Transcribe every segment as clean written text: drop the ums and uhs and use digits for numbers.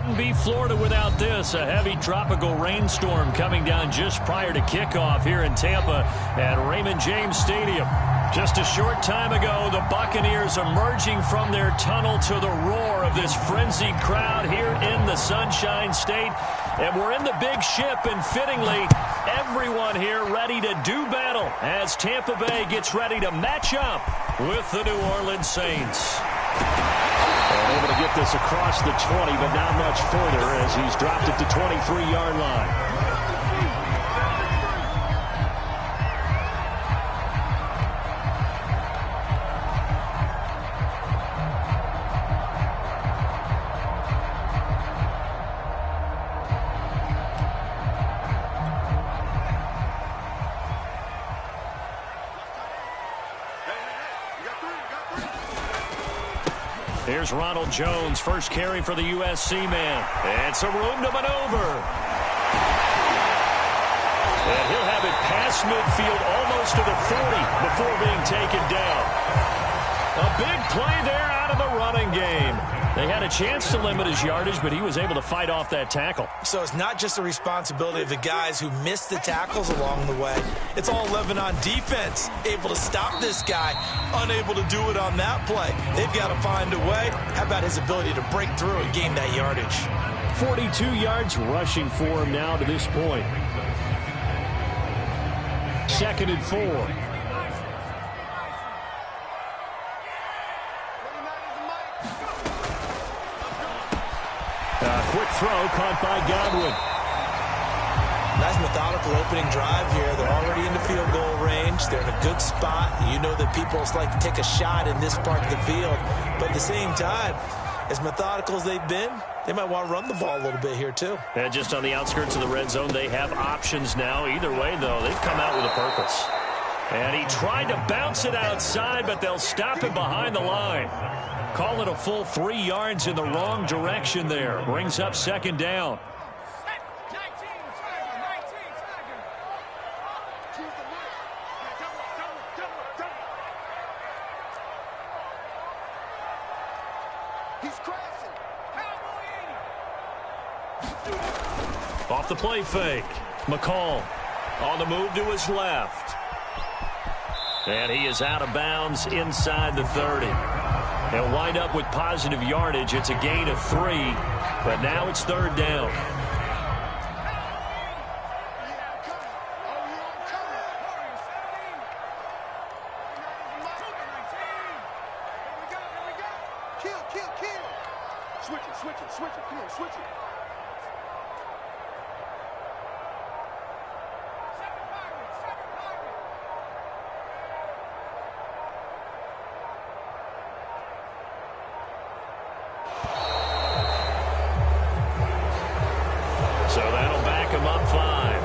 wouldn't be Florida without this. A heavy tropical rainstorm coming down just prior to kickoff here in Tampa at Raymond James Stadium. Just a short time ago, the Buccaneers emerging from their tunnel to the roar of this frenzied crowd here in the Sunshine State. And we're in the big ship, and fittingly, everyone here ready to do battle as Tampa Bay gets ready to match up with the New Orleans Saints. And able to get this across the 20, but not much further as he's dropped it to 23-yard line. Here's Ronald Jones, first carry for the USC man. And some room to maneuver. And he'll have it past midfield almost to the 40 before being taken down. A big play there out of the running game. They had a chance to limit his yardage, but he was able to fight off that tackle. So it's not just the responsibility of the guys who missed the tackles along the way. It's all 11 on defense. Able to stop this guy, unable to do it on that play. They've got to find a way. How about his ability to break through and gain that yardage? 42 yards rushing for him now to this point. 2nd and 4. Quick throw caught by Godwin. Nice methodical opening drive here. They're already in the field goal range. They're in a good spot. You know that people like to take a shot in this part of the field. But at the same time, as methodical as they've been, they might want to run the ball a little bit here too. And just on the outskirts of the red zone, they have options now. Either way, though, they've come out with a purpose. And he tried to bounce it outside, but they'll stop him behind the line. Call it a full 3 yards in the wrong direction there. Brings up 2nd down. Off the play fake. McCall on the move to his left. And he is out of bounds inside the 30. They'll wind up with positive yardage. It's a gain of 3, but now it's 3rd down. So that'll back him up 5.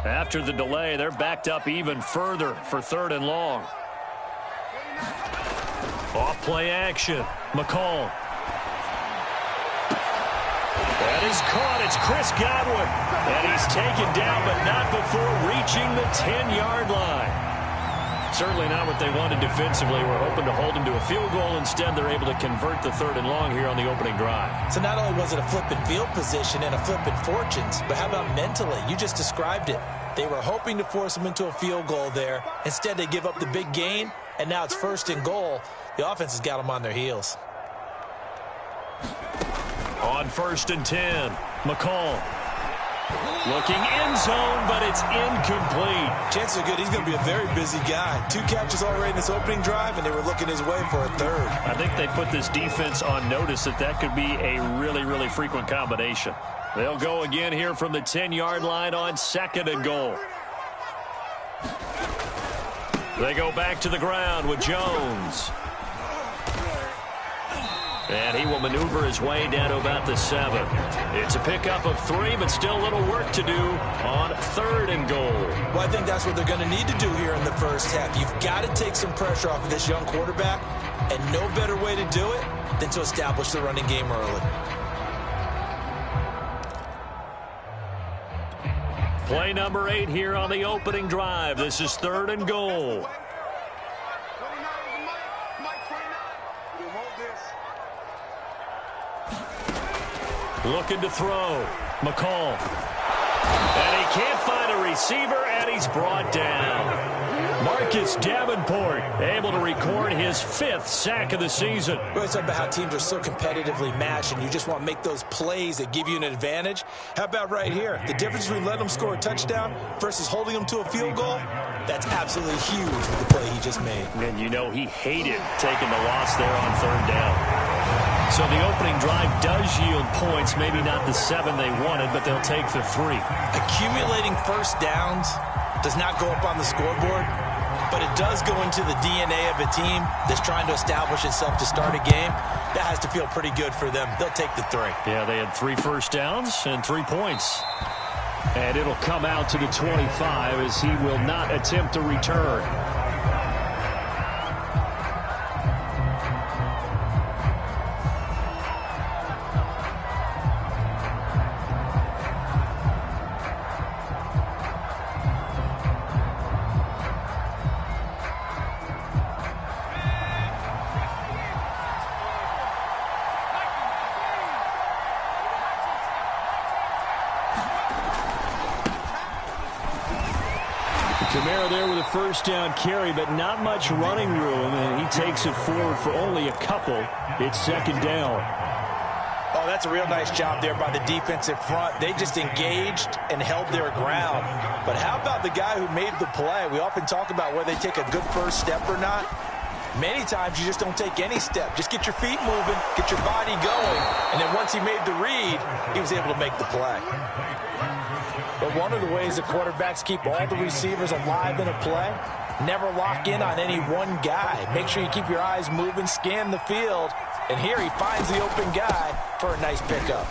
After the delay, they're backed up even further for 3rd and long. Off play action. McCall. That is caught. It's Chris Godwin. And he's taken down, but not before reaching the 10-yard line. Certainly not what they wanted defensively. We're hoping to hold him to a field goal. Instead, they're able to convert the 3rd and long here on the opening drive. So not only was it a flipping field position and a flipping fortunes, but how about mentally? You just described it. They were hoping to force him into a field goal there. Instead, they give up the big gain, and now it's 1st and goal. The offense has got them on their heels. On 1st and 10, McCall. Looking end zone, but it's incomplete. Chances are good he's going to be a very busy guy. 2 catches already in this opening drive, and they were looking his way for a 3rd. I think they put this defense on notice that could be a really, really frequent combination. They'll go again here from the 10-yard line on 2nd and goal. They go back to the ground with Jones. And he will maneuver his way down to about the 7. It's a pickup of 3, but still a little work to do on 3rd and goal. Well, I think that's what they're going to need to do here in the first half. You've got to take some pressure off of this young quarterback, and no better way to do it than to establish the running game early. Play number 8 here on the opening drive. This is 3rd and goal. Looking to throw. McCall. And he can't find a receiver, and he's brought down. Marcus Davenport able to record his 5th sack of the season. We're talking about how teams are so competitively matched, and you just want to make those plays that give you an advantage. How about right here? The difference between letting them score a touchdown versus holding them to a field goal, that's absolutely huge with the play he just made. And you know he hated taking the loss there on 3rd down. So the opening drive does yield points, maybe not the 7 they wanted, but they'll take the 3. Accumulating first downs does not go up on the scoreboard, but it does go into the DNA of a team that's trying to establish itself to start a game. That has to feel pretty good for them. They'll take the 3. Yeah, they had 3 first downs and 3 points. And it'll come out to the 25 as he will not attempt to return. Kamara there with a first down carry, but not much running room, and he takes it forward for only a couple. It's 2nd down. Oh, that's a real nice job there by the defensive front. They just engaged and held their ground. But how about the guy who made the play? We often talk about whether they take a good first step or not. Many times you just don't take any step. Just get your feet moving, get your body going, and then once he made the read, he was able to make the play. But one of the ways the quarterbacks keep all the receivers alive in a play, never lock in on any one guy. Make sure you keep your eyes moving, scan the field, and here he finds the open guy for a nice pickup.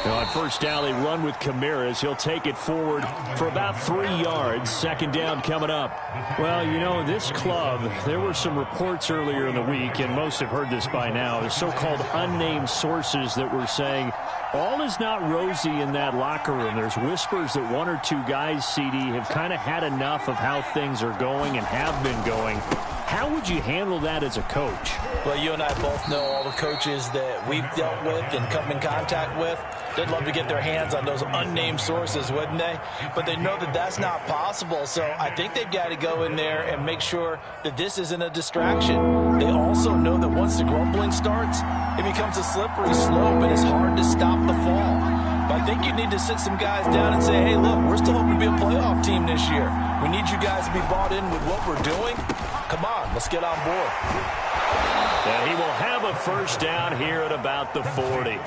Now on first down, they run with Kamara as he'll take it forward for about 3 yards. 2nd down coming up. Well, you know, this club, there were some reports earlier in the week, and most have heard this by now, the so-called unnamed sources that were saying all is not rosy in that locker room. There's whispers that 1 or 2 guys, CD, have kind of had enough of how things are going and have been going. How would you handle that as a coach? Well, you and I both know all the coaches that we've dealt with and come in contact with. They'd love to get their hands on those unnamed sources, wouldn't they? But they know that that's not possible, so I think they've got to go in there and make sure that this isn't a distraction. They also know that once the grumbling starts, it becomes a slippery slope, and it's hard to stop the fall. But I think you need to sit some guys down and say, hey, look, we're still hoping to be a playoff team this year. We need you guys to be bought in with what we're doing. Come on, let's get on board. And he will have a first down here at about the 40.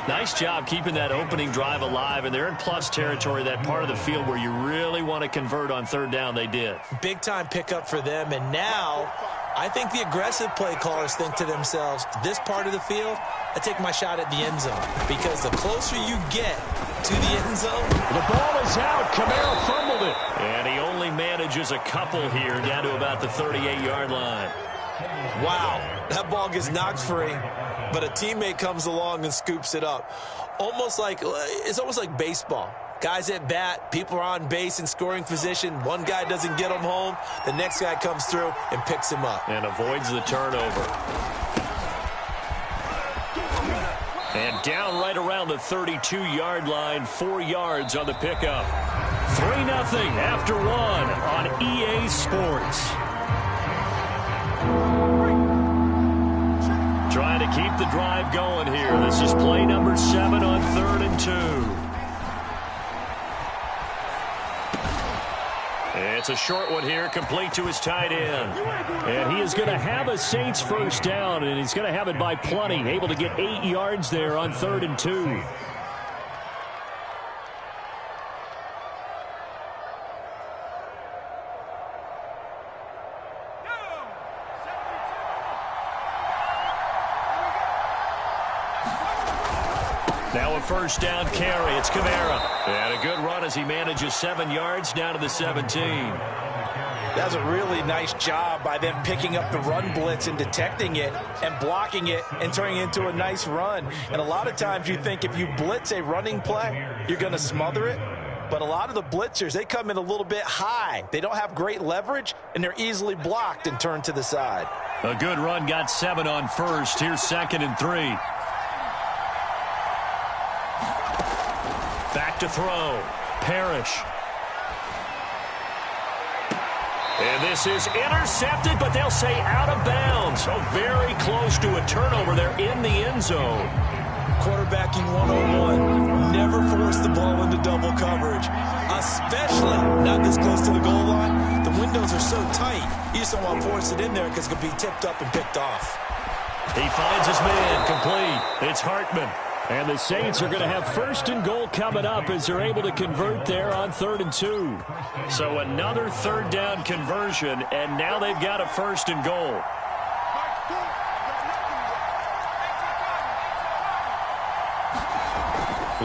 Nice job keeping that opening drive alive, and they're in plus territory, that part of the field where you really want to convert on 3rd down. They did. Big-time pickup for them, and now I think the aggressive play callers think to themselves, this part of the field, I take my shot at the end zone, because the closer you get to the end zone, the ball is out. Kamara fumbled it, and he only manages a couple here down to about the 38-yard line. Wow, that ball gets knocked free, but a teammate comes along and scoops it up. It's almost like baseball. Guys at bat, people are on base in scoring position. One guy doesn't get him home. The next guy comes through and picks him up. And avoids the turnover. And down right around the 32-yard line, 4 yards on the pickup. 3-0 after 1 on EA Sports. Trying to keep the drive going here. This is play number 7 on 3rd and 2. It's a short one here, complete to his tight end. And he is going to have a Saints first down, and he's going to have it by plenty. Able to get 8 yards there on 3rd and 2. Now a first down carry. It's Kamara. And a good run as he manages 7 yards down to the 17. That's a really nice job by them picking up the run blitz and detecting it and blocking it and turning it into a nice run. And a lot of times you think if you blitz a running play, you're going to smother it. But a lot of the blitzers, they come in a little bit high. They don't have great leverage, and they're easily blocked and turned to the side. A good run, got 7 on first. Here's 2nd and 3. Back to throw. Parrish. And this is intercepted, but they'll say out of bounds. So very close to a turnover there in the end zone. Quarterbacking 101. Never force the ball into double coverage, especially not this close to the goal line. The windows are so tight, you just don't want to force it in there because it could be tipped up and picked off. He finds his man, complete. It's Hartman. And the Saints are going to have 1st and goal coming up as they're able to convert there on 3rd and 2. So another 3rd down conversion, and now they've got a 1st and goal.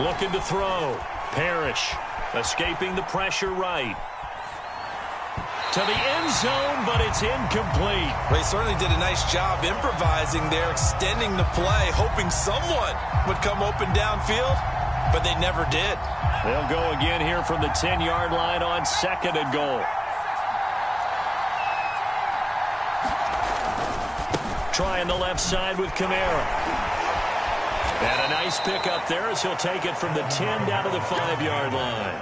Looking to throw. Parrish escaping the pressure right. To the end zone, but it's incomplete. Well, he certainly did a nice job improvising there, extending the play, hoping someone would come open downfield, but they never did. They'll go again here from the 10-yard line on 2nd and goal. Trying the left side with Kamara. And a nice pickup there as he'll take it from the 10 down to the 5-yard line.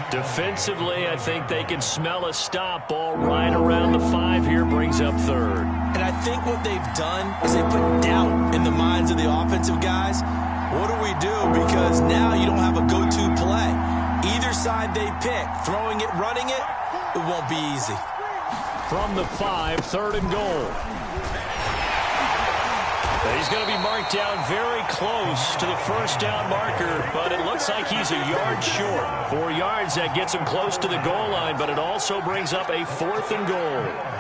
Defensively, I think they can smell a stop. Ball right around the 5 here, brings up 3rd. And I think what they've done is they put doubt in the minds of the offensive guys. What do we do? Because now you don't have a go-to play. Either side they pick, throwing it, running it, it won't be easy. From the 5, 3rd and goal. He's going to be marked down very close to the 1st down marker, but it looks like he's a yard short. 4 yards, that gets him close to the goal line, but it also brings up a 4th and goal.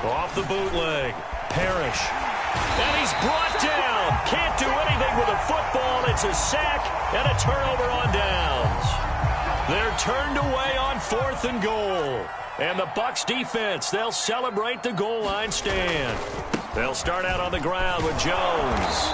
Off the bootleg, Parrish. And he's brought down. Can't do anything with a football. It's a sack and a turnover on downs. They're turned away on 4th and goal. And the Bucs defense, they'll celebrate the goal line stand. They'll start out on the ground with Jones.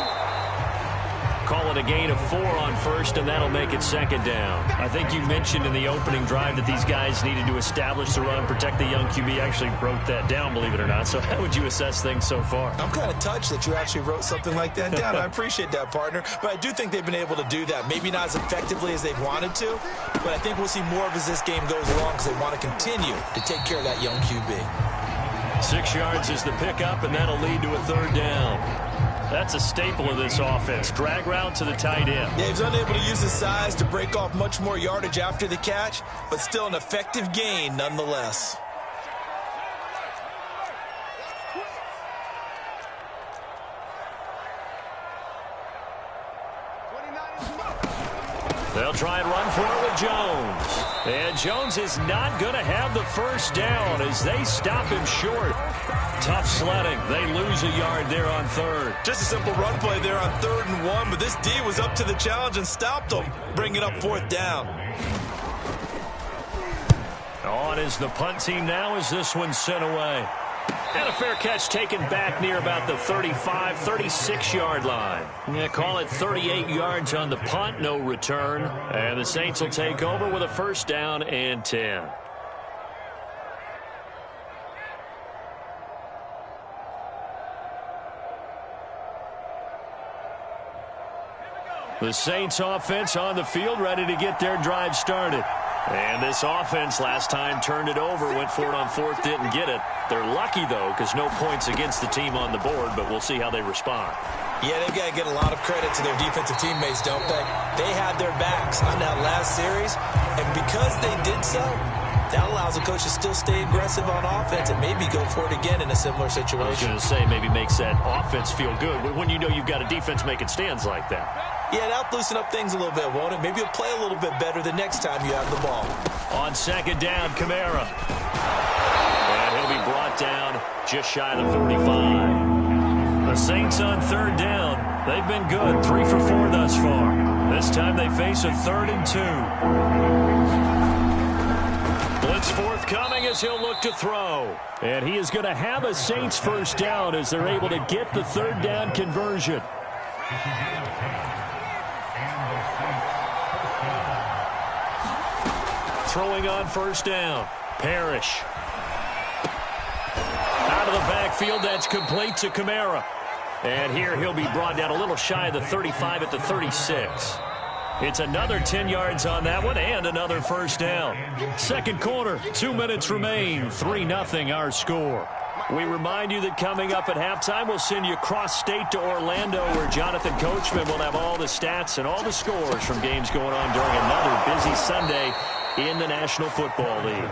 Call it a gain of 4 on 1st, and that'll make it 2nd down. I think you mentioned in the opening drive that these guys needed to establish the run, protect the young QB. Actually wrote that down, believe it or not. So how would you assess things so far? I'm kind of touched that you actually wrote something like that down. I appreciate that, partner. But I do think they've been able to do that. Maybe not as effectively as they wanted to, but I think we'll see more of as this game goes along because they want to continue to take care of that young QB. 6 yards is the pickup, and that'll lead to a 3rd down. That's a staple of this offense. Drag route to the tight end. Yeah, he's unable to use his size to break off much more yardage after the catch, but still an effective gain nonetheless. They'll try and run for it with Jones. And Jones is not going to have the 1st down as they stop him short. Tough sledding. They lose a yard there on 3rd. Just a simple run play there on 3rd and 1, but this D was up to the challenge and stopped them, bringing up 4th down. On is the punt team now as this one's sent away. And a fair catch taken back near about the 35, 36-yard line. Yeah, call it 38 yards on the punt, no return. And the Saints will take over with a 1st down and 10. The Saints offense on the field, ready to get their drive started. And this offense last time turned it over, went for it on 4th, didn't get it. They're lucky, though, because no points against the team on the board, but we'll see how they respond. Yeah, they've got to get a lot of credit to their defensive teammates, don't they? They had their backs on that last series, and because they did so, That allows the coach to still stay aggressive on offense and maybe go for it again in a similar situation. I was going to say maybe makes that offense feel good when you know you've got a defense making stands like that. Yeah, that'll loosen up things a little bit, won't it? Maybe you'll play a little bit better the next time you have the ball. On second down, Kamara. And he'll be brought down just shy of the 45. The Saints on third down. They've been good, 3 for 4 thus far. This time they face a 3rd and 2. Blitz forthcoming as he'll look to throw. And he is going to have a Saints first down as they're able to get the 3rd down conversion. Throwing on first down. Parrish. Out of the backfield, that's complete to Kamara. And here he'll be brought down a little shy of the 35 at the 36. It's another 10 yards on that one and another first down. Second quarter, 2 minutes remain. 3-0 our score. We remind you that coming up at halftime, we'll send you cross-state to Orlando, where Jonathan Coachman will have all the stats and all the scores from games going on during another busy Sunday in the National Football League.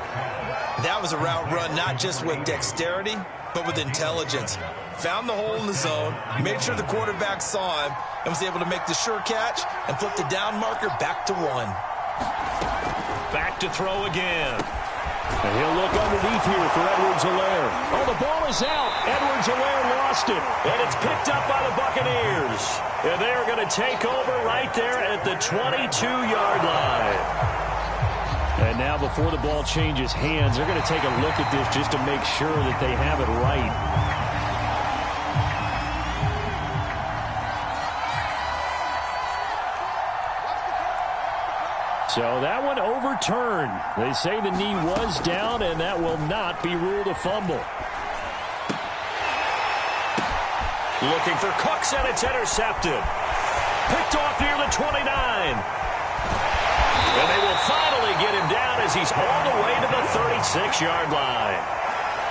That was a route run not just with dexterity, but with intelligence. Found the hole in the zone, made sure the quarterback saw him, and was able to make the sure catch and flip the down marker back to 1. Back to throw again. And he'll look underneath here for Edwards-Helaire. Oh, the ball is out. Edwards-Helaire lost it. And it's picked up by the Buccaneers. And they are going to take over right there at the 22-yard line. And now before the ball changes hands, they're going to take a look at this just to make sure that they have it right. So that one overturned. They say the knee was down, and that will not be ruled a fumble. Looking for Cooks, and it's intercepted. Picked off near the 29. And they will finally get him down as he's all the way to the 36-yard line.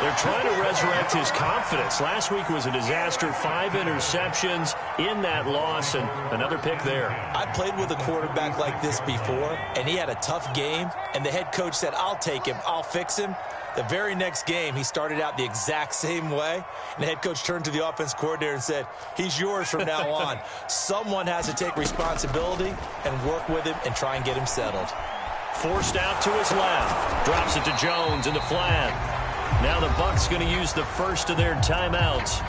They're trying to resurrect his confidence. Last week was a disaster. 5 interceptions in that loss, and another pick there. I played with a quarterback like this before, and he had a tough game, and the head coach said, I'll take him, I'll fix him. The very next game, he started out the exact same way, and the head coach turned to the offense coordinator and said, he's yours from now on. Someone has to take responsibility and work with him and try and get him settled. Forced out to his left. Drops it to Jones in the flat. Now the Bucs going to use the first of their timeouts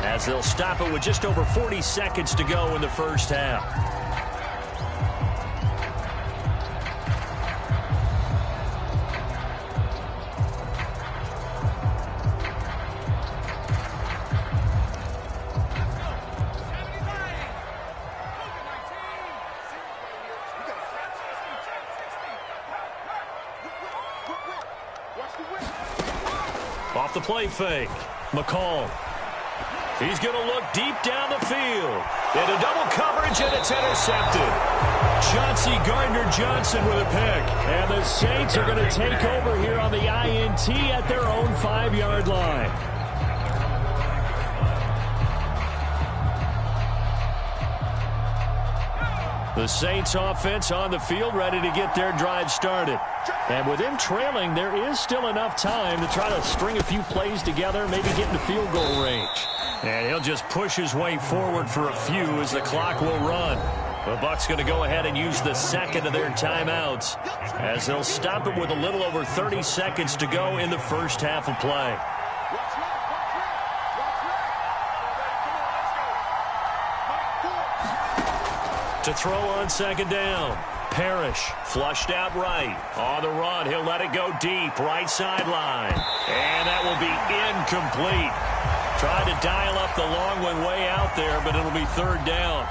as they'll stop it with just over 40 seconds to go in the first half. Off the play fake. McCall. He's going to look deep down the field. Into double coverage, and it's intercepted. Chauncey Gardner-Johnson with a pick. And the Saints are going to take over here on the INT at their own 5-yard line. The Saints offense on the field ready to get their drive started. And with him trailing, there is still enough time to try to string a few plays together, maybe get into field goal range. And he'll just push his way forward for a few as the clock will run. The Bucs going to go ahead and use the second of their timeouts as they'll stop it with a little over 30 seconds to go in the first half of play. To throw on second down. Parrish flushed out right. On the run, he'll let it go deep. Right sideline. And that will be incomplete. Tried to dial up the long one way out there, but it'll be third down.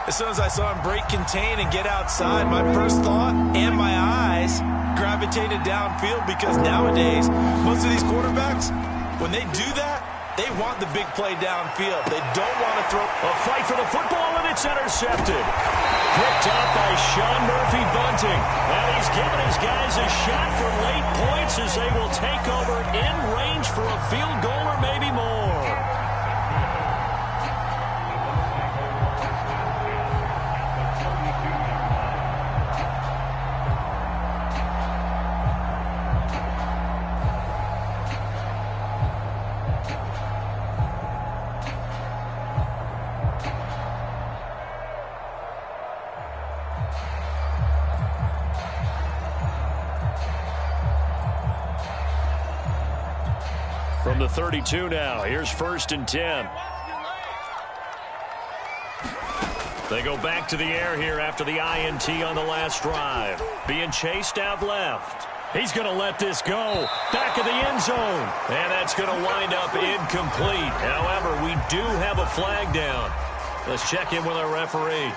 As soon as I saw him break contain and get outside, my first thought and my eyes gravitated downfield, because nowadays, most of these quarterbacks, when they do that, they want the big play downfield. They don't want to throw. A fight for the football, and it's intercepted. Picked up by Sean Murphy-Bunting. And he's giving his guys a shot for late points as they will take over in range for a field goal or maybe more. From the 32 now, here's 1st and 10. They go back to the air here after the INT on the last drive. Being chased out left. He's going to let this go. Back of the end zone. And that's going to wind up incomplete. However, we do have a flag down. Let's check in with our referee.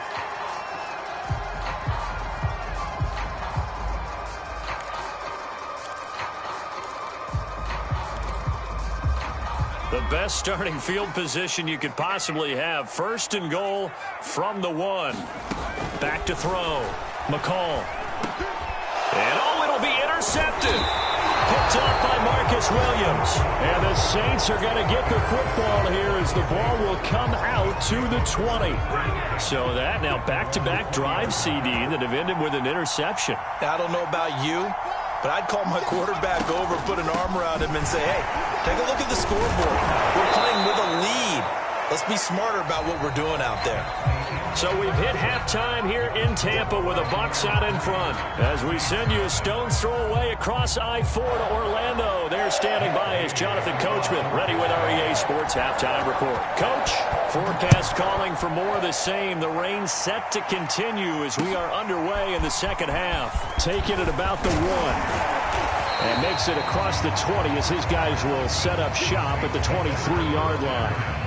The best starting field position you could possibly have. 1st and goal from the 1. Back to throw. McCall. And it'll be intercepted. Picked up by Marcus Williams. And the Saints are going to get the football here as the ball will come out to the 20. So that now back-to-back drive CD that have ended with an interception. I don't know about you, but I'd call my quarterback over, put an arm around him, and say, hey, take a look at the scoreboard. We're playing with a lead. Let's be smarter about what we're doing out there. So we've hit halftime here in Tampa with the Bucs out in front. As we send you a stone's throw away across I-4 to Orlando. There standing by is Jonathan Coachman, ready with our EA Sports Halftime Report. Coach, forecast calling for more of the same. The rain set to continue as we are underway in the second half. Taking it about the 1. And makes it across the 20 as his guys will set up shop at the 23-yard line.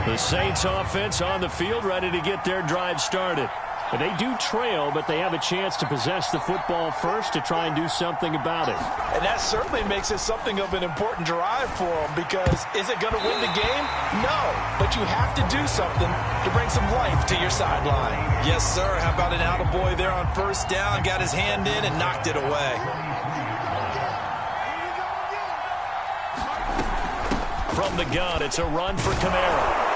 The Saints offense on the field ready to get their drive started. And they do trail, but they have a chance to possess the football first to try and do something about it. And that certainly makes it something of an important drive for them, because is it going to win the game? No, but you have to do something to bring some life to your sideline. Yes, sir. How about an attaboy there on 1st down, got his hand in and knocked it away. From the gun, it's a run for Kamara.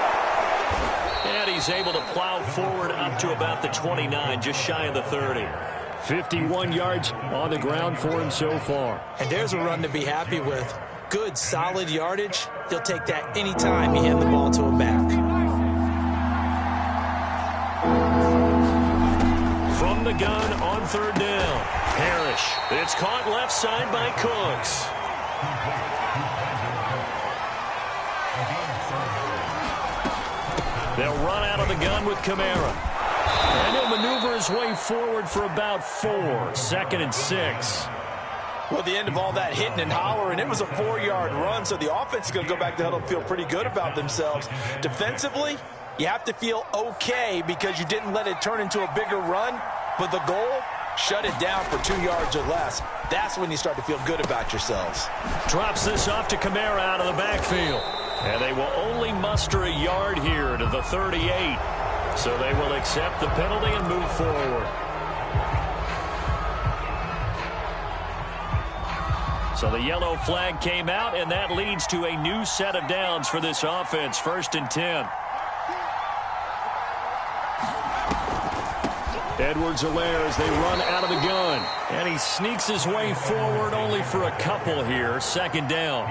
And he's able to plow forward up to about the 29, just shy of the 30. 51 yards on the ground for him so far. And there's a run to be happy with. Good, solid yardage. He'll take that anytime you hand the ball to him back. From the gun on 3rd down. Parrish. It's caught left side by Cooks. They'll run out of the gun with Kamara. And he'll maneuver his way forward for about 4. 2nd and 6. Well, the end of all that hitting and hollering, it was a 4-yard run, so the offense is going to go back to huddle and feel pretty good about themselves. Defensively, you have to feel okay because you didn't let it turn into a bigger run, but the goal, shut it down for 2 yards or less. That's when you start to feel good about yourselves. Drops this off to Kamara out of the backfield. And they will only muster a yard here to the 38. So they will accept the penalty and move forward. So the yellow flag came out, and that leads to a new set of downs for this offense. 1st and 10. Edwards-Helaire as they run out of the gun. And he sneaks his way forward only for a couple here. 2nd down.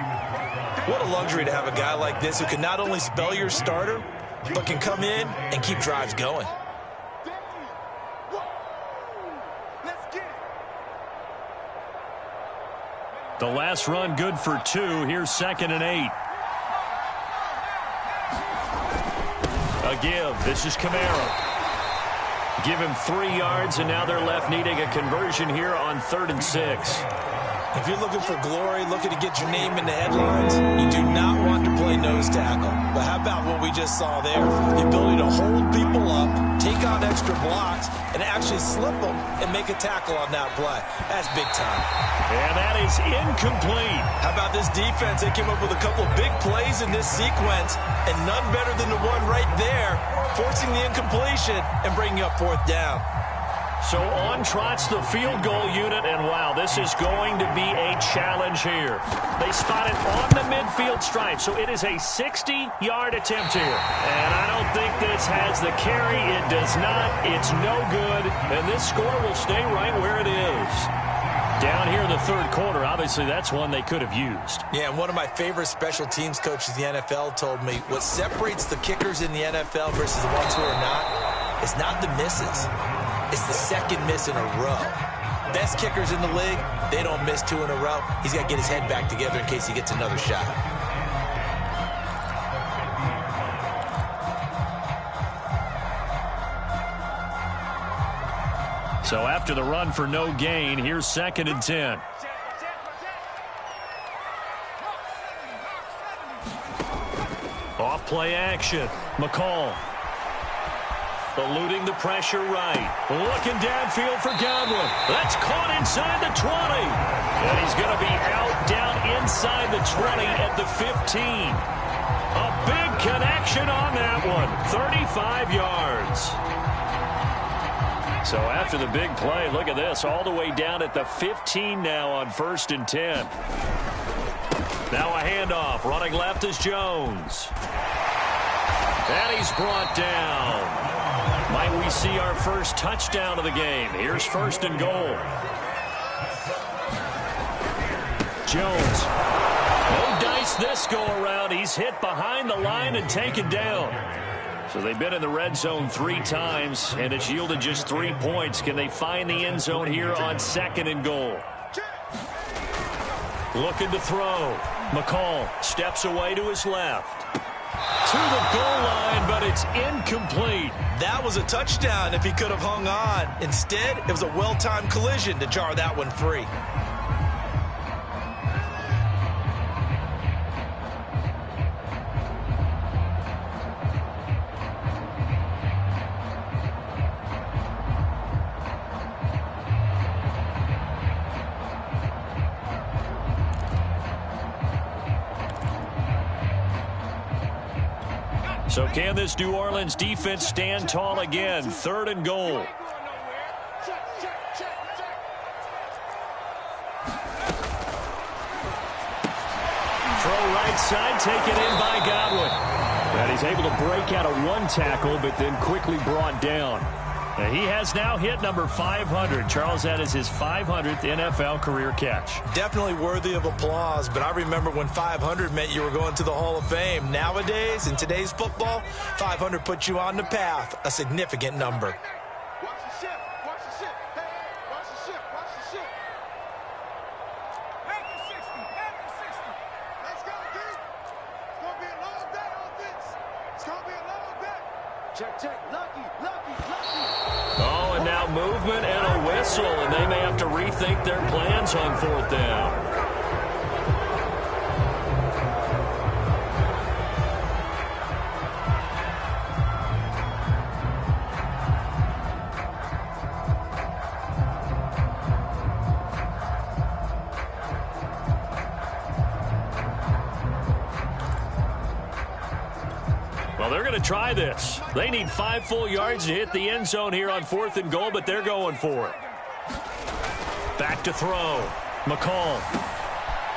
What a luxury to have a guy like this who can not only spell your starter, but can come in and keep drives going. The last run good for 2. Here's 2nd and 8. A give. This is Kamara. Give him 3 yards, and now they're left needing a conversion here on 3rd and 6. If you're looking for glory, looking to get your name in the headlines, you do not want to play nose tackle. But how about what we just saw there? The ability to hold people up, take on extra blocks, and actually slip them and make a tackle on that play. That's big time. And that is incomplete. How about this defense? They came up with a couple of big plays in this sequence, and none better than the one right there, forcing the incompletion and bringing up 4th down. So on trots the field goal unit, and wow, this is going to be a challenge here. They spot it on the midfield stripe, so it is a 60-yard attempt here. And I don't think this has the carry. It does not. It's no good, and this score will stay right where it is. Down here in the 3rd quarter, obviously that's one they could have used. Yeah, and one of my favorite special teams coaches in the NFL told me what separates the kickers in the NFL versus the ones who are not is not the misses. It's the second miss in a row. Best kickers in the league, they don't miss 2 in a row. He's got to get his head back together in case he gets another shot. So after the run for no gain, here's 2nd and 10. Off play action. McCall. Eluding the pressure right. Looking downfield for Godwin. That's caught inside the 20. And he's going to be out down inside the 20 at the 15. A big connection on that one. 35 yards. So after the big play, look at this. All the way down at the 15 now on 1st and 10. Now a handoff. Running left is Jones. And he's brought down. Might we see our first touchdown of the game? Here's 1st and goal. Jones. No dice this go around. He's hit behind the line and taken down. So they've been in the red zone 3 times, and it's yielded just 3 points. Can they find the end zone here on 2nd and goal? Looking to throw. McCall steps away to his left. To the goal line, but it's incomplete. That was a touchdown if he could have hung on. Instead, it was a well-timed collision to jar that one free. So can this New Orleans defense stand tall again? 3rd and goal. Throw right side, taken in by Godwin. And he's able to break out of 1 tackle, but then quickly brought down. And he has now hit number 500. Charles, that is his 500th NFL career catch. Definitely worthy of applause, but I remember when 500 meant you were going to the Hall of Fame. Nowadays, in today's football, 500 puts you on the path, a significant number. Watch the ship, watch the ship, hey, watch the ship, watch the ship. Back to 60, back to 60. Let's go, D. It's going to be a long day on this. It's going to be a long day. Check, check, lucky, lucky, lucky. Oh, and now movement and a whistle, and they may have to rethink their plans on 4th down. Well, they're going to try this. They need 5 full yards to hit the end zone here on 4th and goal, but they're going for it. Back to throw. McCall.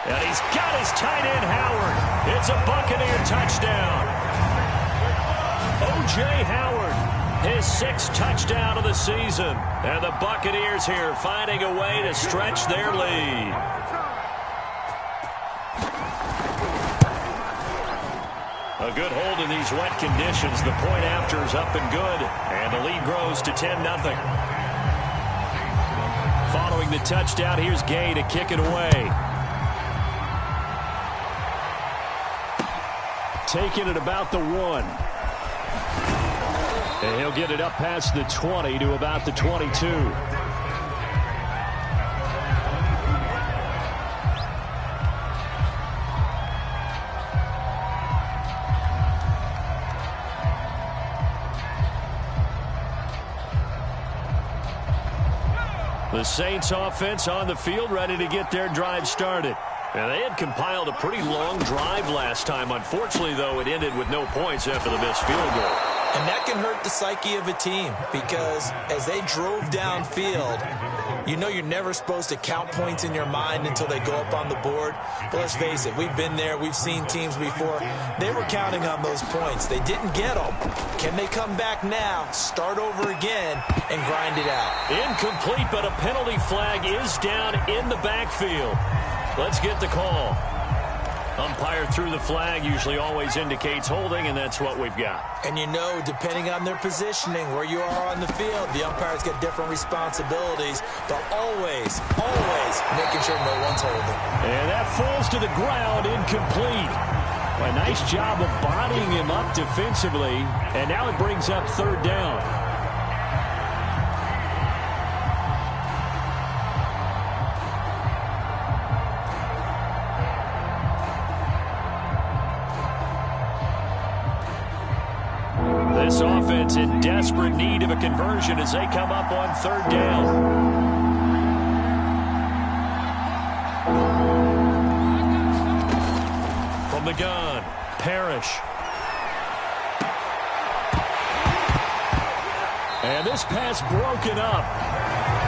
And he's got his tight end, Howard. It's a Buccaneer touchdown. O.J. Howard, his 6th touchdown of the season. And the Buccaneers here finding a way to stretch their lead. A good hold in these wet conditions. The point after is up and good, and the lead grows to 10-0. Following the touchdown, here's Gay to kick it away. Taking it about the 1. And he'll get it up past the 20 to about the 22. The Saints offense on the field, ready to get their drive started. And they had compiled a pretty long drive last time. Unfortunately, though, it ended with no points after the missed field goal. And that can hurt the psyche of a team because as they drove downfield, you know you're never supposed to count points in your mind until they go up on the board. But let's face it, we've been there. We've seen teams before. They were counting on those points. They didn't get them. Can they come back now, start over again, and grind it out? Incomplete, but a penalty flag is down in the backfield. Let's get the call. Umpire threw the flag, usually always indicates holding, and that's what we've got. And you know, depending on their positioning, where you are on the field, the umpires get different responsibilities, but always making sure no one's holding. And that falls to the ground, incomplete. A nice job of bodying him up defensively, and now it brings up third down. This offense in desperate need of a conversion as they come up on third down. From the gun, Parrish. And this pass broken up.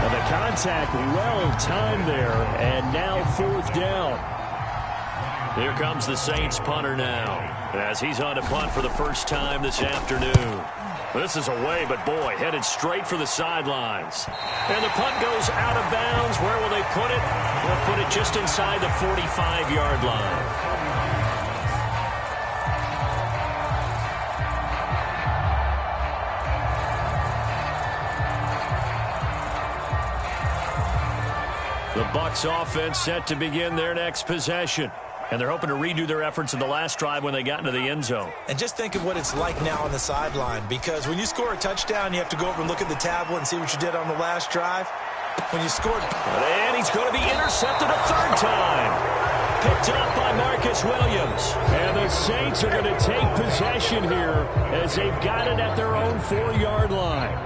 And the contact well timed there, and now fourth down. Here comes the Saints punter now, as he's on to punt for the first time this afternoon. This is away, but boy, headed straight for the sidelines. And the punt goes out of bounds. Where will they put it? They'll put it just inside the 45-yard line. The Bucs offense set to begin their next possession. And they're hoping to redo their efforts in the last drive when they got into the end zone. And just think of what it's like now on the sideline, because when you score a touchdown, you have to go over and look at the tablet and see what you did on the last drive. When you scored... And he's going to be intercepted a third time. Picked up by Marcus Williams. And the Saints are going to take possession here as they've got it at their own 4-yard line.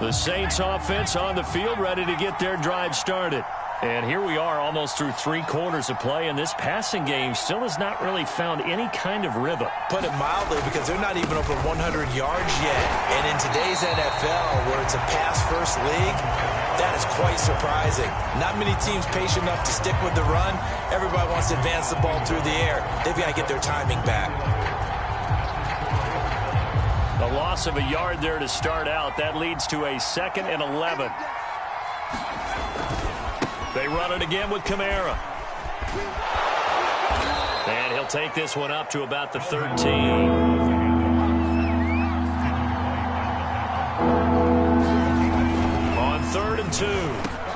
The Saints offense on the field, ready to get their drive started. And here we are almost through 3 quarters of play, and this passing game still has not really found any kind of rhythm. Put it mildly, because they're not even over 100 yards yet. And in today's NFL, where it's a pass-first league, that is quite surprising. Not many teams patient enough to stick with the run. Everybody wants to advance the ball through the air. They've got to get their timing back. A loss of a yard there to start out. That leads to a 2nd and 11. They run it again with Kamara. And he'll take this one up to about the 13. On 3rd and 2.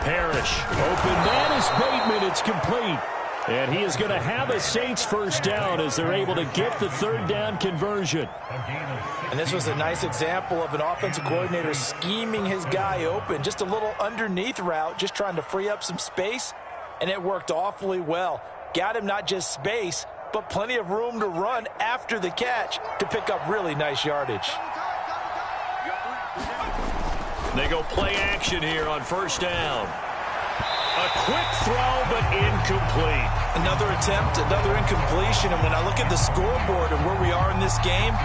Parrish. Open man is Bateman. It's complete. And he is going to have a Saints first down as they're able to get the 3rd down conversion. And this was a nice example of an offensive coordinator scheming his guy open. Just a little underneath route, just trying to free up some space. And it worked awfully well. Got him not just space, but plenty of room to run after the catch to pick up really nice yardage. They go play action here on first down. A quick throw, but incomplete. Another attempt, another incompletion. And when I look at the scoreboard and where we are in this game,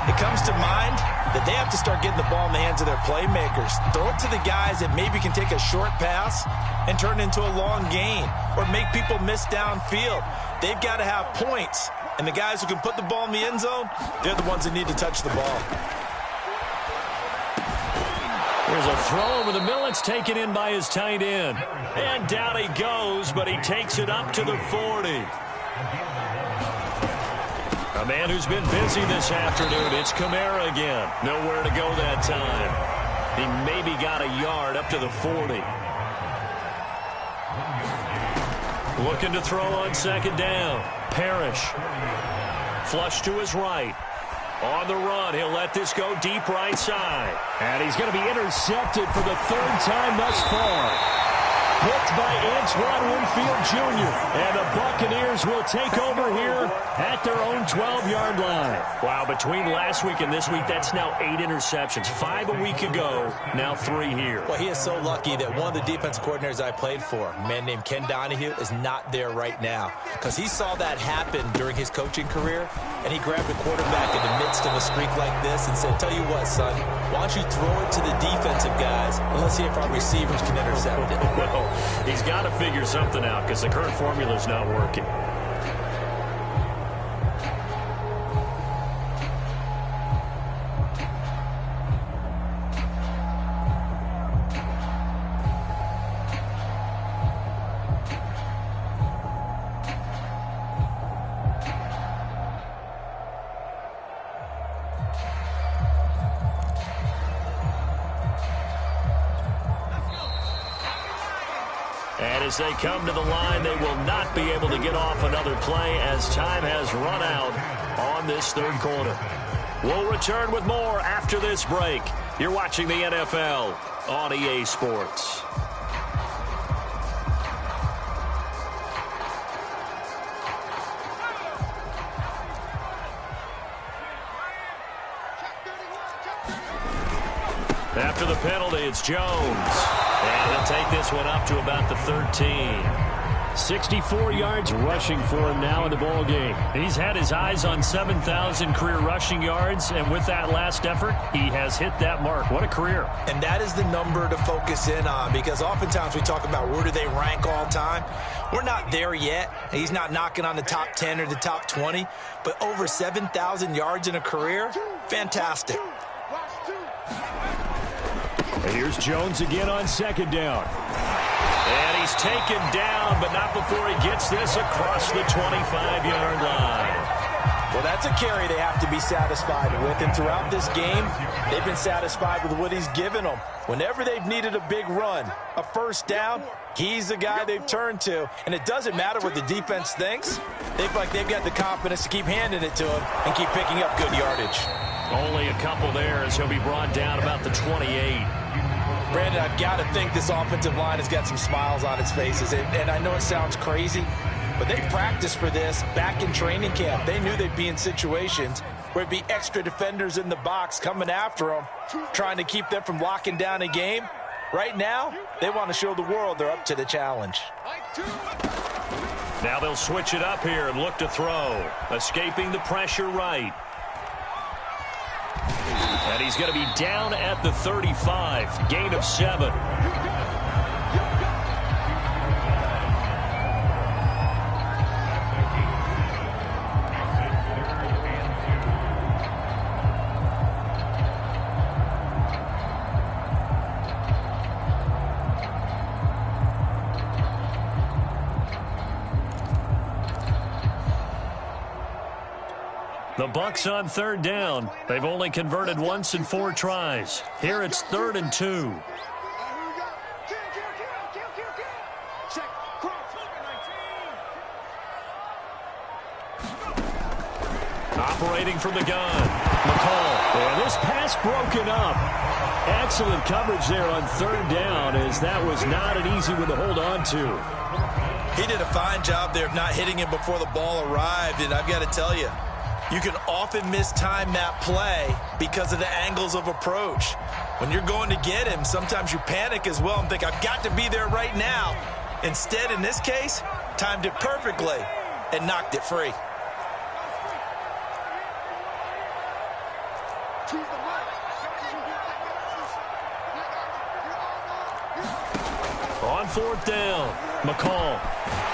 it comes to mind that they have to start getting the ball in the hands of their playmakers. Throw it to the guys that maybe can take a short pass and turn it into a long gain or make people miss downfield. They've got to have points. And the guys who can put the ball in the end zone, they're the ones that need to touch the ball. There's a throw over the middle. It's taken in by his tight end. And down he goes, but he takes it up to the 40. A man who's been busy this afternoon. It's Kamara again. Nowhere to go that time. He maybe got a yard up to the 40. Looking to throw on 2nd down. Parrish. Flush to his right. On the run, he'll let this go deep right side. And he's going to be intercepted for the third time thus far. Picked by Antoine Winfield Jr. And the Buccaneers will take over here at their own 12-yard line. Wow, between last week and this week, that's now 8 interceptions. 5 a week ago, now 3 here. Well, he is so lucky that one of the defense coordinators I played for, a man named Ken Donahue, is not there right now. Because he saw that happen during his coaching career, and he grabbed a quarterback in the midst of a streak like this and said, tell you what, son, why don't you throw it to the defensive guys, and let's see if our receivers can intercept it. Well, he's got to figure something out because the current formula is not working. And as they come to the line, they will not be able to get off another play as time has run out on this third quarter. We'll return with more after this break. You're watching the NFL on EA Sports. After the penalty, it's Jones. And he'll take this one up to about the 13. 64 yards rushing for him now in the ball game. He's had his eyes on 7,000 career rushing yards, and with that last effort, he has hit that mark. What a career. And that is the number to focus in on, because oftentimes we talk about where do they rank all time. We're not there yet. He's not knocking on the top 10 or the top 20, but over 7,000 yards in a career, fantastic. And here's Jones again on second down. And he's taken down, but not before he gets this across the 25-yard line. Well, that's a carry they have to be satisfied with, and throughout this game, they've been satisfied with what he's given them. Whenever they've needed a big run, a first down, he's the guy they've turned to. And it doesn't matter what the defense thinks. They feel like they've got the confidence to keep handing it to him and keep picking up good yardage. Only a couple there as he'll be brought down about the 28. Brandon, I've got to think this offensive line has got some smiles on its faces. And I know it sounds crazy, but they practiced for this back in training camp. They knew they'd be in situations where it'd be extra defenders in the box coming after them, trying to keep them from locking down a game. Right now, they want to show the world they're up to the challenge. Now they'll switch it up here and look to throw. Escaping the pressure right. And he's going to be down at the 35. Gain of 7. The Bucs on third down. They've only converted once in 4 tries. Here it's 3rd and 2. Operating from the gun. McCall. And this pass broken up. Excellent coverage there on 3rd down, as that was not an easy one to hold on to. He did a fine job there of not hitting him before the ball arrived, and I've got to tell you, you can often mistime that play because of the angles of approach. When you're going to get him, sometimes you panic as well and think, I've got to be there right now. Instead, in this case, timed it perfectly and knocked it free. On 4th down, McCall.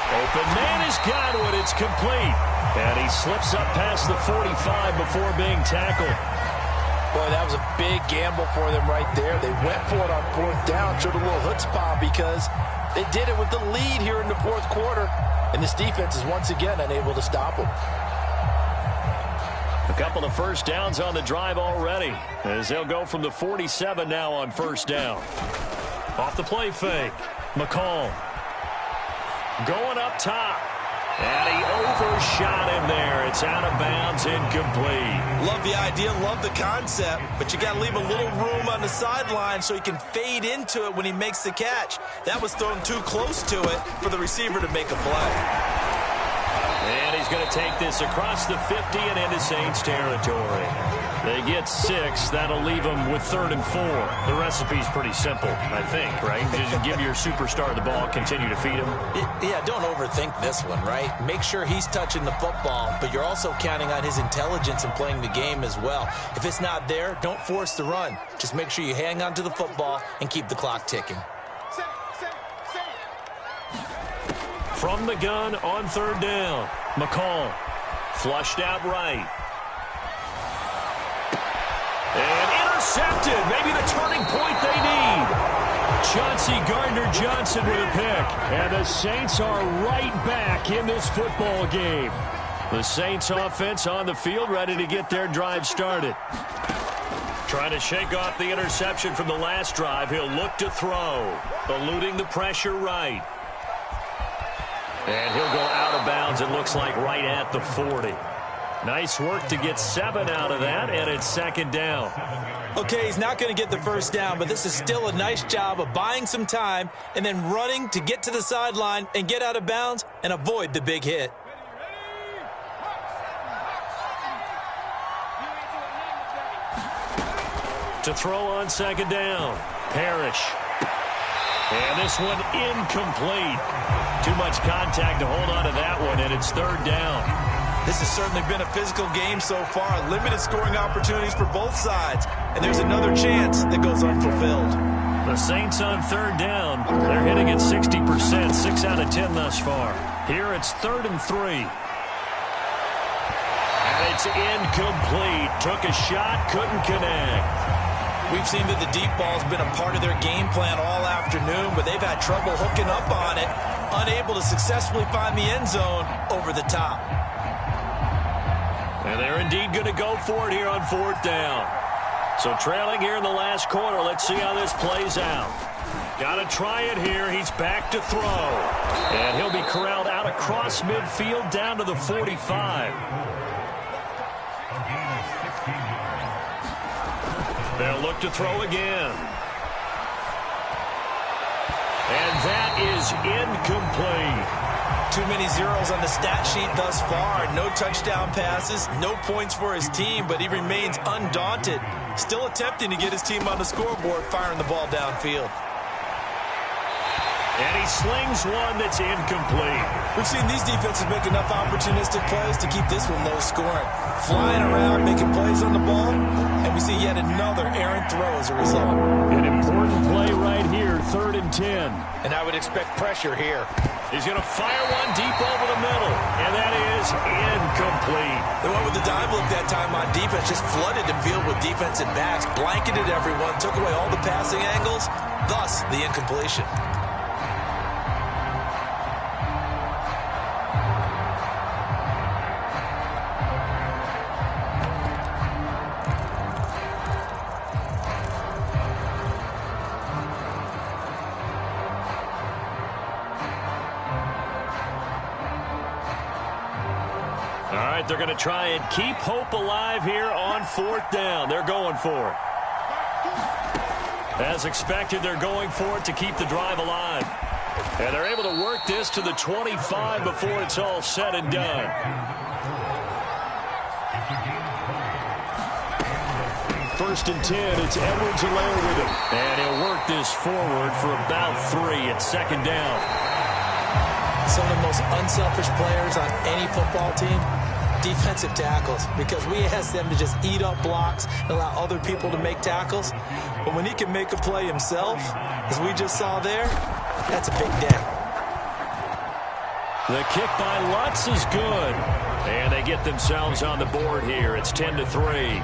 Open man has got it. It's complete. And he slips up past the 45 before being tackled. Boy, that was a big gamble for them right there. They went for it on 4th down, showed a little chutzpah because they did it with the lead here in the 4th quarter. And this defense is once again unable to stop them. A couple of first downs on the drive already, as they'll go from the 47 now on 1st down. Off the play fake, McCall. Going up top. And he overshot him there. It's out of bounds, incomplete. Love the idea, love the concept, but you got to leave a little room on the sideline so he can fade into it when he makes the catch. That was thrown too close to it for the receiver to make a play. And he's going to take this across the 50 and into Saints territory. They get 6. That'll leave them with 3rd and 4. The recipe's pretty simple, I think, right? Just give your superstar the ball, continue to feed him. Yeah, don't overthink this one, right? Make sure he's touching the football, but you're also counting on his intelligence in playing the game as well. If it's not there, don't force the run. Just make sure you hang on to the football and keep the clock ticking. From the gun on 3rd down, McCall flushed out right. And intercepted, maybe the turning point they need. Chauncey Gardner-Johnson with a pick. And the Saints are right back in this football game. The Saints offense on the field, ready to get their drive started. Trying to shake off the interception from the last drive. He'll look to throw, eluding the pressure right. And he'll go out of bounds, it looks like, right at the 40. Nice work to get 7 out of that, and it's 2nd down. Okay, he's not going to get the first down, but this is still a nice job of buying some time and then running to get to the sideline and get out of bounds and avoid the big hit. To throw on 2nd down, Parrish. And this one incomplete. Too much contact to hold on to that one, and it's 3rd down. This has certainly been a physical game so far. Limited scoring opportunities for both sides. And there's another chance that goes unfulfilled. The Saints on 3rd down. They're hitting at 60%, 6 out of 10 thus far. Here it's 3rd and 3. And it's incomplete. Took a shot, couldn't connect. We've seen that the deep ball has been a part of their game plan all afternoon, but they've had trouble hooking up on it, unable to successfully find the end zone over the top. And they're indeed going to go for it here on 4th down. So trailing here in the last quarter, let's see how this plays out. Got to try it here. He's back to throw. And he'll be corralled out across midfield down to the 45. They'll look to throw again. And that is incomplete. Too many zeros on the stat sheet thus far. No touchdown passes, no points for his team, but he remains undaunted. Still attempting to get his team on the scoreboard, firing the ball downfield. And he slings one that's incomplete. We've seen these defenses make enough opportunistic plays to keep this one low scoring. Flying around, making plays on the ball, and we see yet another errant throw as a result. An important play right here, 3rd and 10. And I would expect pressure here. He's going to fire one deep over the middle, and that is incomplete. They went with the dive look that time on defense, just flooded the field with defensive backs, blanketed everyone, took away all the passing angles, thus the incompletion. They're going to try and keep hope alive here on 4th down. They're going for it. As expected, they're going for it to keep the drive alive. And they're able to work this to the 25 before it's all said and done. First and 10, it's Edwards-Helaire with him. And he'll work this forward for about 3 at 2nd down. Some of the most unselfish players on any football team, defensive tackles, because we ask them to just eat up blocks and allow other people to make tackles. But when he can make a play himself, as we just saw there, that's a big day. The kick by Lutz is good. And they get themselves on the board here. It's 10-3.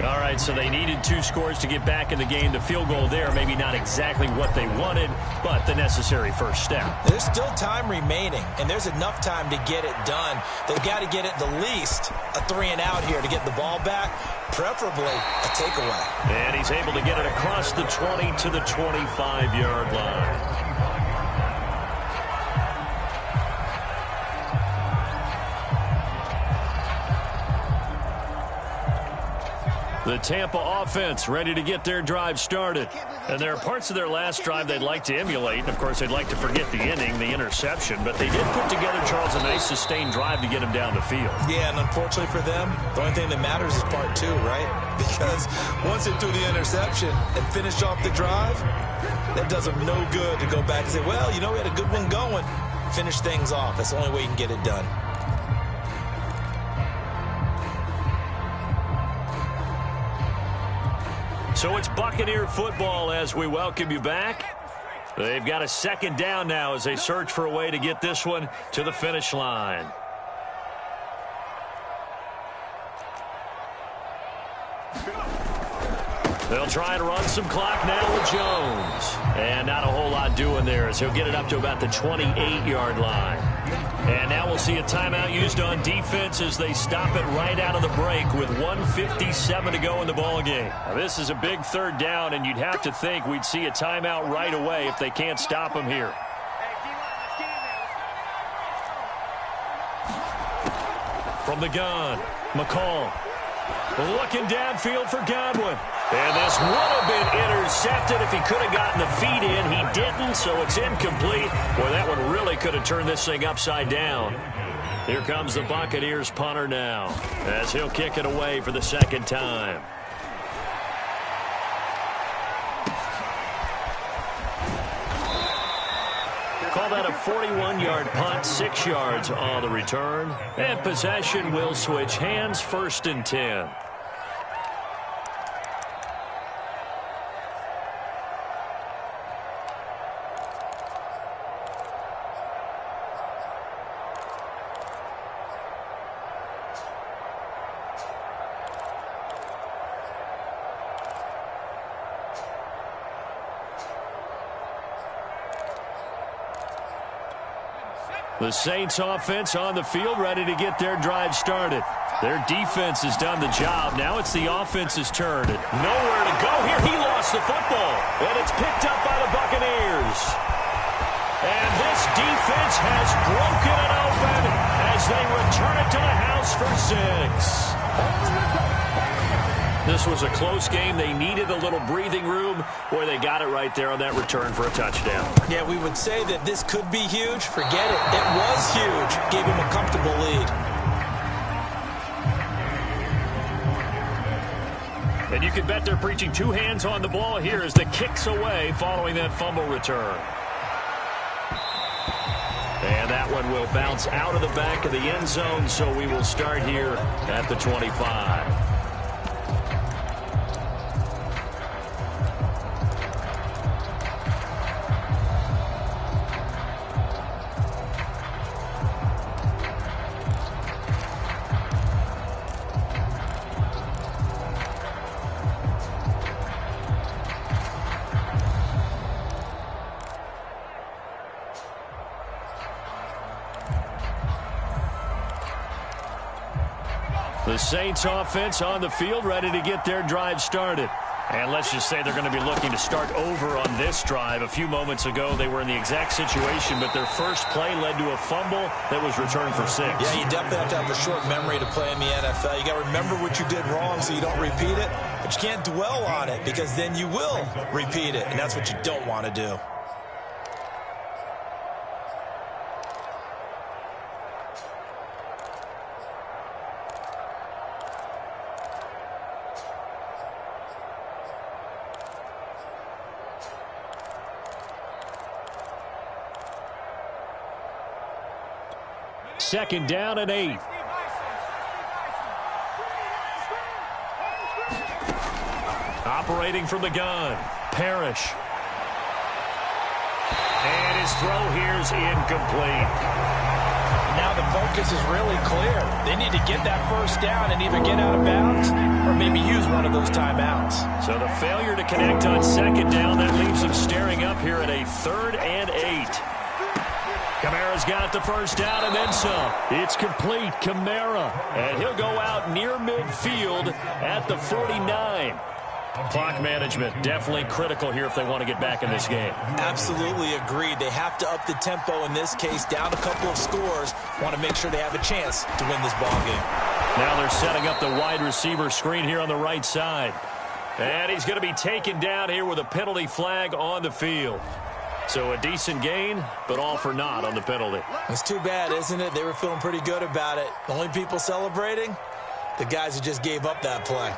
All right, so they needed 2 scores to get back in the game. The field goal there, maybe not exactly what they wanted, but the necessary first step. There's still time remaining, and there's enough time to get it done. They've got to get at the least a 3-and-out here to get the ball back, preferably a takeaway. And he's able to get it across the 20 to the 25-yard line. The Tampa offense ready to get their drive started. And there are parts of their last drive they'd like to emulate. And, of course, they'd like to forget the inning, the interception. But they did put together, Charles, a nice sustained drive to get him down the field. Yeah, and unfortunately for them, the only thing that matters is part two, right? Because once they threw the interception and finished off the drive, that does them no good to go back and say, well, you know, we had a good one going. Finish things off. That's the only way you can get it done. So it's Buccaneer football as we welcome you back. They've got a second down now as they search for a way to get this one to the finish line. They'll try and run some clock now with Jones. And not a whole lot doing there as he'll get it up to about the 28-yard line. And now we'll see a timeout used on defense as they stop it right out of the break with 1:57 to go in the ballgame. Now, this is a big third down, and you'd have to think we'd see a timeout right away if they can't stop him here. From the gun, McCall. Looking downfield for Godwin. And this would have been intercepted if he could have gotten the feet in. He didn't, so it's incomplete. Boy, that one really could have turned this thing upside down. Here comes the Buccaneers punter now as he'll kick it away for the second time. Call that a 41-yard punt, 6 yards on the return. And possession will switch hands, 1st and 10. The Saints offense on the field ready to get their drive started. Their defense has done the job. Now it's the offense's turn. Nowhere to go here. He lost the football. And it's picked up by the Buccaneers. And this defense has broken it open as they return it to the house for 6. This was a close game. They needed a little breathing room. Boy, they got it right there on that return for a touchdown. Yeah, we would say that this could be huge. Forget it. It was huge. Gave him a comfortable lead. And you can bet they're preaching 2 hands on the ball here as the kick's away following that fumble return. And that one will bounce out of the back of the end zone, so we will start here at the 25. The Saints offense on the field ready to get their drive started. And let's just say they're going to be looking to start over on this drive. A few moments ago, they were in the exact situation, but their first play led to a fumble that was returned for 6. Yeah, you definitely have to have a short memory to play in the NFL. You got to remember what you did wrong so you don't repeat it, but you can't dwell on it because then you will repeat it, and that's what you don't want to do. Second down and 8. Operating from the gun, Parrish. And his throw here is incomplete. Now the focus is really clear. They need to get that first down and either get out of bounds or maybe use one of those timeouts. So the failure to connect on second down, that leaves them staring up here at a 3rd and 8. Kamara's got the first down and then some. It's complete. Kamara. And he'll go out near midfield at the 49. Clock management definitely critical here if they want to get back in this game. Absolutely agreed. They have to up the tempo in this case. Down a couple of scores. Want to make sure they have a chance to win this ball game. Now they're setting up the wide receiver screen here on the right side. And he's going to be taken down here with a penalty flag on the field. So a decent gain, but all for naught on the penalty. It's too bad, isn't it? They were feeling pretty good about it. The only people celebrating, the guys who just gave up that play.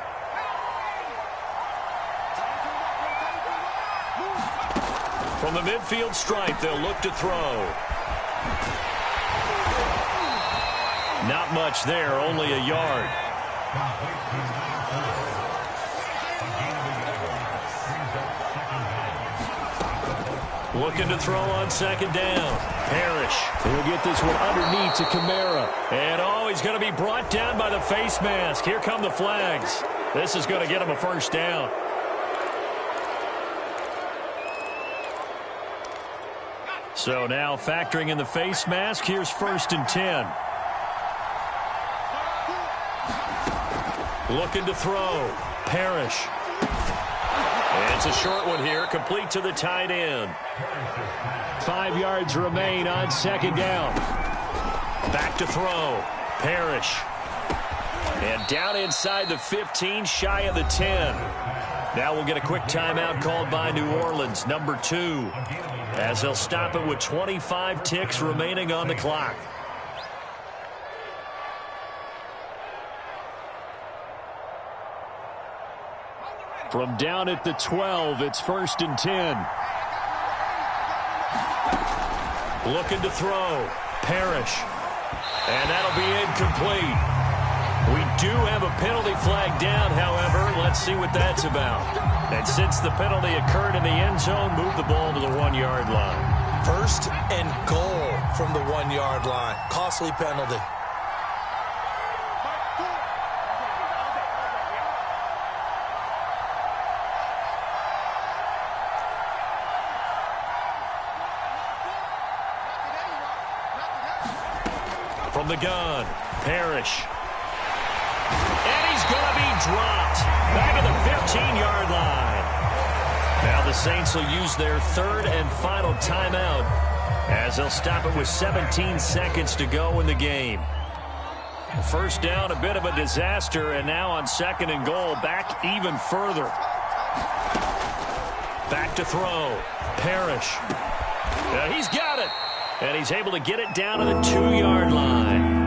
From the midfield stripe, they'll look to throw. Not much there, only a yard. Looking to throw on second down. Parrish. He'll get this one underneath to Kamara. And he's going to be brought down by the face mask. Here come the flags. This is going to get him a first down. So now factoring in the face mask, here's 1st and 10. Looking to throw. Parrish. And it's a short one here, complete to the tight end. 5 yards remain on second down. Back to throw. Parrish. And down inside the 15, shy of the 10. Now we'll get a quick timeout called by New Orleans, number 2, as they'll stop it with 25 ticks remaining on the clock. From down at the 12, it's 1st and 10. Looking to throw. Parrish. And that'll be incomplete. We do have a penalty flag down, however. Let's see what that's about. And since the penalty occurred in the end zone, move the ball to the 1-yard line. 1st and goal from the 1-yard line. Costly penalty. From the gun, Parrish. And he's going to be dropped. Back at the 15-yard line. Now the Saints will use their 3rd and final timeout as they'll stop it with 17 seconds to go in the game. First down, a bit of a disaster, and now on 2nd and goal, back even further. Back to throw. Parrish. He's got it. And he's able to get it down to the 2-yard line.